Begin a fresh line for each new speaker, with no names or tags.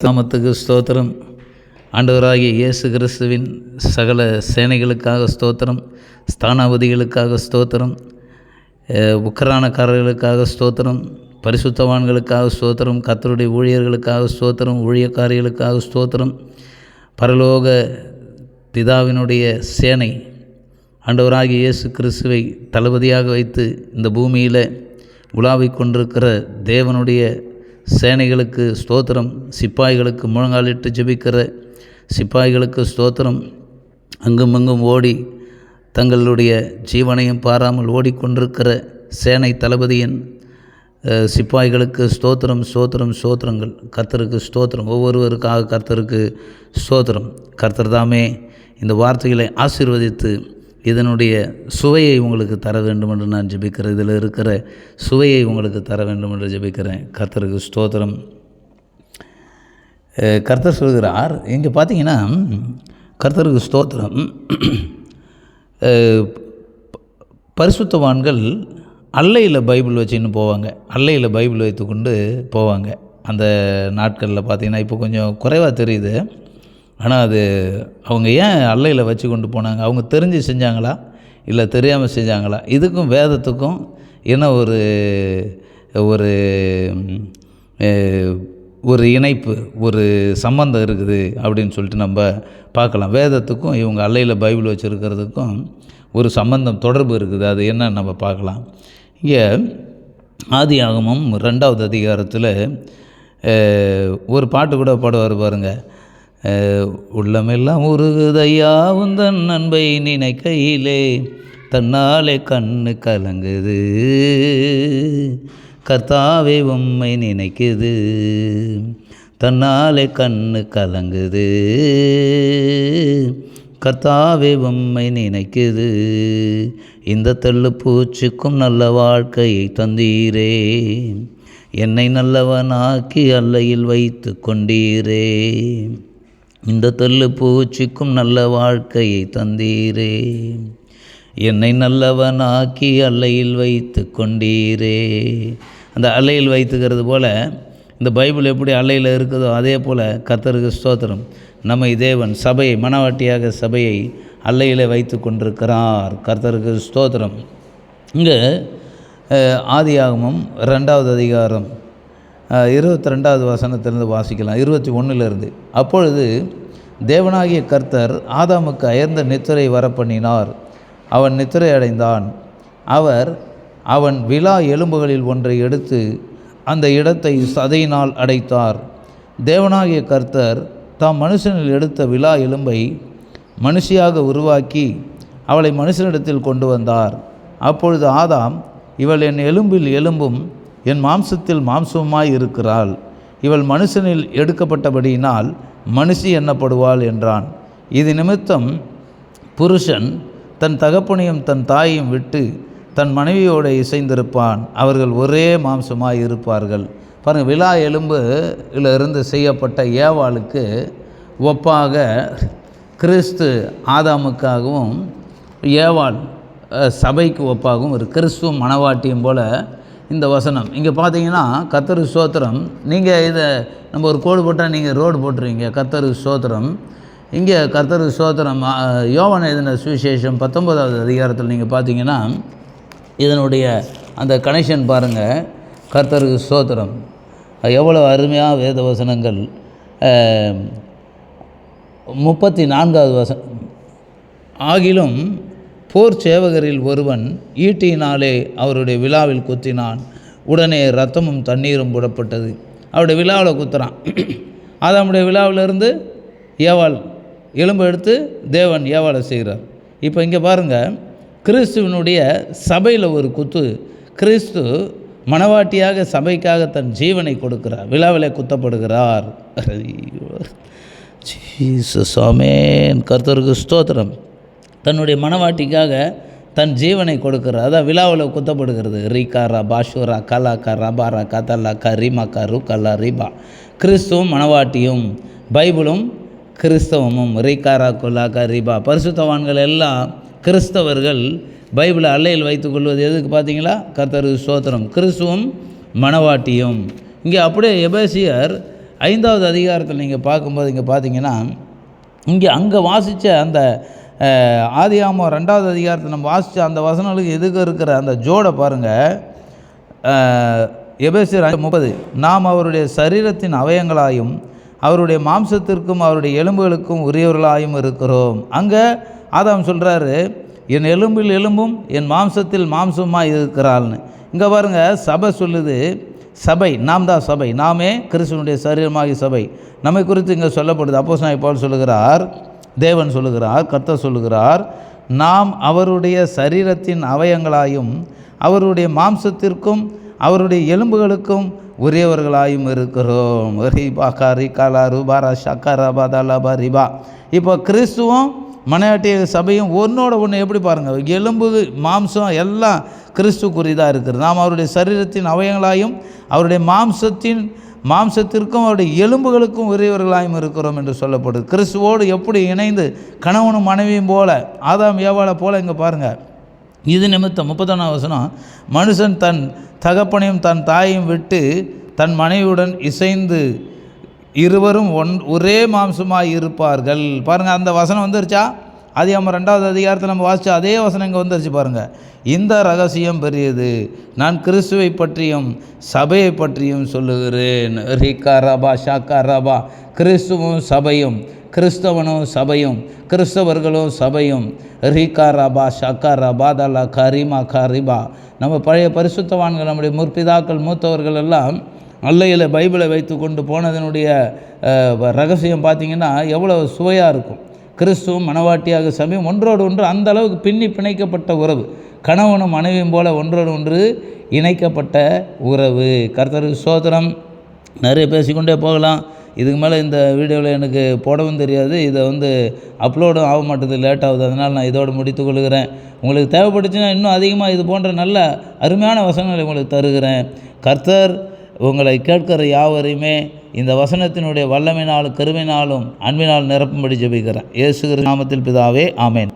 நாமத்துக்கு ஸ்தோத்திரம். ஆண்டவராகிய இயேசு கிறிஸ்துவின் சகல சேனைகளுக்காக ஸ்தோத்திரம், ஸ்தானாபதிகளுக்காக ஸ்தோத்திரம், உக்கரானக்காரர்களுக்காக ஸ்தோத்திரம், பரிசுத்தவான்களுக்காக ஸ்தோத்திரம், கர்த்தருடைய ஊழியர்களுக்காக ஸ்தோத்திரம், ஊழியக்காரிகளுக்காக ஸ்தோத்திரம். பரலோக பிதாவினுடைய சேனை ஆண்டவராகிய இயேசு கிறிஸ்துவை தளபதியாக வைத்து இந்த பூமியில் உலாவிக் கொண்டிருக்கிற தேவனுடைய சேனைகளுக்கு ஸ்தோத்திரம். சிப்பாய்களுக்கு முழங்காலிட்டு ஜெபிக்கிற சிப்பாய்களுக்கு ஸ்தோத்திரம். அங்குமங்கும் ஓடி தங்களுடைய ஜீவனையும் பாராமல் ஓடிக்கொண்டிருக்கிற சேனை தளபதியின் சிப்பாய்களுக்கு ஸ்தோத்திரம், ஸ்தோத்திரம், ஸ்தோத்திரங்கள். கர்த்தருக்கு ஸ்தோத்திரம். ஒவ்வொருவருக்காக கர்த்தருக்கு ஸ்தோத்திரம். கர்த்தர் தாமே இந்த வார்த்தைகளை ஆசீர்வதித்து இதனுடைய சுவையை உங்களுக்கு தர வேண்டும் என்று நான் ஜெபிக்கிறேன். இதில் இருக்கிற சுவையை உங்களுக்கு தர வேண்டும் என்று ஜெபிக்கிறேன். கர்த்தருக்கு ஸ்தோத்திரம். கர்த்தர் சொல்கிறார், இங்கே பார்த்தீங்கன்னா கர்த்தருக்கு ஸ்தோத்திரம். பரிசுத்தவான்கள் அல்லையில் பைபிள் வச்சுன்னு போவாங்க. அல்லையில் பைபிள் வைத்து கொண்டு போவாங்க. அந்த நாட்களில் பார்த்திங்கன்னா இப்போ கொஞ்சம் குறைவாக தெரியுது. ஆனால் அது அவங்க ஏன் அல்லையில் வச்சு கொண்டு போனாங்க? அவங்க தெரிஞ்சு செஞ்சாங்களா இல்லை தெரியாமல் செஞ்சாங்களா? இதுக்கும் வேதத்துக்கும் என்ன ஒரு ஒரு ஒரு இணைப்பு, ஒரு சம்பந்தம் இருக்குது அப்படின்னு சொல்லிட்டு நம்ம பார்க்கலாம். வேதத்துக்கும் இவங்க அல்லையில் பைபிள் வச்சுருக்கிறதுக்கும் ஒரு சம்பந்தம், தொடர்பு இருக்குது. அது என்னன்னு நம்ம பார்க்கலாம். இங்கே ஆதியாகமம் 2வது அதிகாரத்தில் ஒரு பாட்டு கூட பாடுவார் பாருங்கள். உள்ளமெல்லாம் உருகுதையா உந்தன் அன்பை நினைக்கையிலே, தன்னாலே கண்ணு கலங்குது, கர்த்தாவே உம்மை நினைக்குது, தன்னாலே கண்ணு கலங்குது, கர்த்தாவே உம்மை நினைக்குது, இந்த தெள்ளு பூச்சிக்கும் நல்ல வாழ்க்கையை தந்தீரே, என்னை நல்லவனாக்கி அல்லையில் வைத்து கொண்டீரே, இந்த தெள்ளு பூச்சிக்கும் நல்ல வாழ்க்கையை தந்தீரே, என்னை நல்லவனாக்கி அல்லையில் வைத்து கொண்டீரே. அந்த அல்லையில் வைத்துக்கிறது போல் இந்த பைபிள் எப்படி அல்லையில் இருக்குதோ அதே போல் கர்த்தருக்கு ஸ்தோத்திரம். நம்மை தேவன் சபையை, மனவாட்டியாக சபையை அல்லையில் வைத்து கொண்டிருக்கிறார். கர்த்தருக்கு ஸ்தோத்திரம். இங்கே ஆதியாகமம் 2வது அதிகாரம் 22வது வசனத்திலிருந்து வாசிக்கலாம். 21லிருந்து. அப்பொழுது தேவனாகிய கர்த்தர் ஆதாமுக்கு அயர்ந்த நித்திரை வரப்பண்ணினார். அவன் நித்திரை அடைந்தான். அவன் விலா எலும்புகளில் ஒன்றை எடுத்து அந்த இடத்தை சதையினால் அடைத்தார். தேவனாகிய கர்த்தர் தாம் மனுஷனில் எடுத்த விலா எலும்பை மனுஷியாக உருவாக்கி அவளை மனுஷனிடத்தில் கொண்டு வந்தார். அப்பொழுது ஆதாம், இவள் என் எலும்பில் எலும்பும் என் மாம்சத்தில் மாம்சமாய் இருக்கிறாள், இவள் மனுஷனில் எடுக்கப்பட்டபடியினால் மனுஷி எண்ணப்படுவாள் என்றான். இது நிமித்தம் புருஷன் தன் தகப்பனையும் தன் தாயையும் விட்டு தன் மனைவியோடு இசைந்திருப்பான், அவர்கள் ஒரே மாம்சமாய் இருப்பார்கள். பாருங்கள், விலா எலும்பிலிருந்து செய்யப்பட்ட ஏவாளுக்கு ஒப்பாக கிறிஸ்து ஆதாமுக்காகவும் ஏவாள் சபைக்கு ஒப்பாகவும் ஒரு கிறிஸ்துவும் மணவாட்டியும் போல் இந்த வசனம். இங்கே பார்த்தீங்கன்னா கர்த்தருக்கு ஸ்தோத்திரம். நீங்கள் இதை நம்ம ஒரு கோடு போட்டால் நீங்கள் ரோடு போட்டுருவீங்க. கர்த்தருக்கு ஸ்தோத்திரம். இங்கே கர்த்தருக்கு ஸ்தோத்திரம். யோவான் எழுதின சுவிசேஷம் 19வது அதிகாரத்தில் நீங்கள் பார்த்தீங்கன்னா இதனுடைய அந்த கனெக்ஷன் பாருங்கள். கர்த்தருக்கு ஸ்தோத்திரம். எவ்வளோ அருமையாக வேத வசனங்கள். 34வது வசனம். ஆகிலும் போர் சேவகரில் ஒருவன் ஈட்டியினாலே அவருடைய விலாவில் குத்தினான், உடனே இரத்தமும் தண்ணீரும் புறப்பட்டது. அவருடைய விலாவில் குத்துறான். ஆதாமுடைய விலாவிலிருந்து ஏவாள் எலும்பு எடுத்து தேவன் ஏவாளை செய்கிறார். இப்போ இங்கே பாருங்கள், கிறிஸ்துவனுடைய சபையில் ஒரு குத்து. கிறிஸ்து மணவாட்டியாக சபைக்காக தன் ஜீவனை கொடுக்கிறார், விலாவிலே குத்தப்படுகிறார். ஜீசஸ் ஆமென். கர்த்தருக்கு ஸ்தோத்திரம். தன்னுடைய மனவாட்டிக்காக தன் ஜீவனை கொடுக்கிறார். அதான் விழாவில் குத்தப்படுகிறது. ரீகாரா பாஷூரா கலாக்கா ரபாரா கதலாக்கா ரீமாக்கா ரூக்கல்லா ரீபா. கிறிஸ்துவும் மனவாட்டியும், பைபிளும் கிறிஸ்தவமும். ரீகாரா கொல்லாக்கா ரீபா. பரிசுத்தவான்கள் எல்லாம் கிறிஸ்தவர்கள் பைபிளை அல்லையில் வைத்துக்கொள்வது எதுக்கு பார்த்தீங்களா? கர்த்தருக்கு ஸ்தோத்திரம். கிறிஸ்துவும் மனவாட்டியும். இங்கே அப்படியே எபேசியர் 5வது அதிகாரத்தில் நீங்கள் பார்க்கும்போது இங்கே பார்த்தீங்கன்னா, அங்கே வாசித்த அந்த ஆதியாகமம் 2வது அதிகாரத்தில் நம்ம வாசித்த அந்த வசனங்களுக்கு எதுக்கு இருக்கிற அந்த ஜோடை பாருங்கள். எபேசியர் 30, நாம் அவருடைய சரீரத்தின் அவயங்களாயும் அவருடைய மாம்சத்திற்கும் அவருடைய எலும்புகளுக்கும் உரியவர்களாயும் இருக்கிறோம். அங்கே ஆதாம் சொல்கிறாரு, என் எலும்பில் எலும்பும் என் மாம்சத்தில் மாம்சமாக இருக்கிறாள்னு. இங்கே பாருங்கள், சபை சொல்லுது, சபை நாம் தான் சபை, நாமே கிறிஸ்துவனுடைய சரீரமாகி சபை. நம்மை குறித்து இங்கே சொல்லப்படுது. அப்போஸ்தலனாகிய பவுல் சொல்லுகிறார், தேவன் சொல்லுகிறார், கர்த்தர் சொல்லுகிறார், நாம் அவருடைய சரீரத்தின் அவயங்களாயும் அவருடைய மாம்சத்திற்கும் அவருடைய எலும்புகளுக்கும் உரியவர்களாயும் இருக்கிறோம். ரிபா காரி காலா ரூபாரா ஷக்கரா பாதாலபா ரிபா. இப்போ கிறிஸ்துவும் மனையாட்டிய சபையும் ஒன்றோட ஒன்று எப்படி பாருங்கள், எலும்பு மாம்சம் எல்லாம் கிறிஸ்துக்குரியதாக இருக்குது. நாம் அவருடைய சரீரத்தின் அவயங்களாயும் அவருடைய மாம்சத்திற்கும் அவருடைய எலும்புகளுக்கும் உரியவர்களாயும் இருக்கிறோம் என்று சொல்லப்படுது. கிறிஸ்துவோடு எப்படி இணைந்து கணவனும் மனைவியும் போல, ஆதாம் ஏவாளை போல. இங்கே பாருங்கள், இது நிமித்தம் 31 வசனம், மனுஷன் தன் தகப்பனையும் தன் தாயையும் விட்டு தன் மனைவியுடன் இசைந்து இருவரும் ஒரே மாம்சமாக இருப்பார்கள். பாருங்கள், அந்த வசனம் வந்துருச்சா? ஆதியாகமம் 2வது அதிகாரத்தில் நம்ம வாசித்தா அதே வசனம் இங்கே வந்துருச்சு பாருங்கள். இந்த ரகசியம் பெரியது, நான் கிறிஸ்துவை பற்றியும் சபையை பற்றியும் சொல்லுகிறேன். ரிகா ரபா ஷாக்கா ரபா. கிறிஸ்துவும் சபையும், கிறிஸ்தவனும் சபையும், கிறிஸ்தவர்களும் சபையும். ரிகா ரபா ஷாக்கா ரபா தலா கரிமா கரிபா. நம்ம பழைய பரிசுத்தவான்கள், நம்முடைய முற்பிதாக்கள், மூத்தவர்கள் எல்லாம் அல்லையில் பைபிளை வைத்து கொண்டு போனதனுடைய ரகசியம் பார்த்திங்கன்னா எவ்வளோ சுவையாக இருக்கும். கிறிஸ்துவும் மனவாட்டியாக சபையும் ஒன்றோடு ஒன்று அந்த அளவுக்கு பின்னி பிணைக்கப்பட்ட உறவு. கணவனும் மனைவியும் போல ஒன்றோடு ஒன்று இணைக்கப்பட்ட உறவு. கர்த்தருக்கு ஸ்தோத்திரம். நிறைய பேசிக்கொண்டே போகலாம். இதுக்கு மேலே இந்த வீடியோவில் எனக்கு போடவும் தெரியாது, இதை அப்லோடும் ஆக மாட்டேது, லேட் ஆகுது. அதனால் நான் இதோடு முடித்து கொள்கிறேன். உங்களுக்கு தேவைப்பட்டுச்சுன்னா இன்னும் அதிகமாக இது போன்ற நல்ல அருமையான வசனங்களை உங்களுக்கு தருகிறேன். கர்த்தர் உங்களை கேட்கிற யாவரையுமே இந்த வசனத்தினுடைய வல்லமையினாலும் கிருபையினாலும் அன்பினால் நிரப்பும்படி ஜெபிக்கிறேன். இயேசு நாமத்தில் பிதாவே, ஆமென்.